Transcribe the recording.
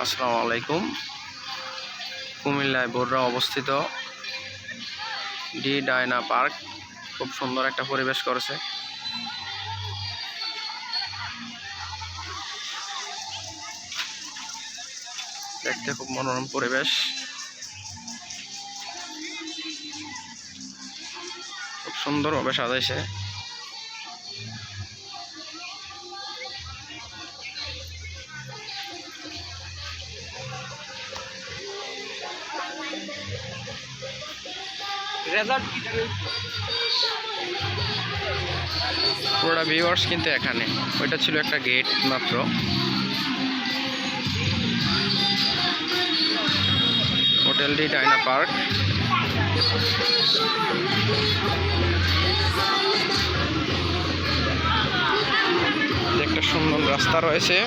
আসসালামু আলাইকুম। কুমিল্লায় বররা অবস্থিত ডি ডায়না পার্ক খুব সুন্দর একটা পরিবেশ করেছে। দেখতে খুব মনোরম পরিবেশ, খুব সুন্দরভাবে সাজাইছে। পুরোটা ভিউয়ার্স কিন্তু এখানে, ওইটা ছিল একটা গেট মাত্র। Hotel D Diana park. একটা সুন্দর রাস্তা রয়েছে।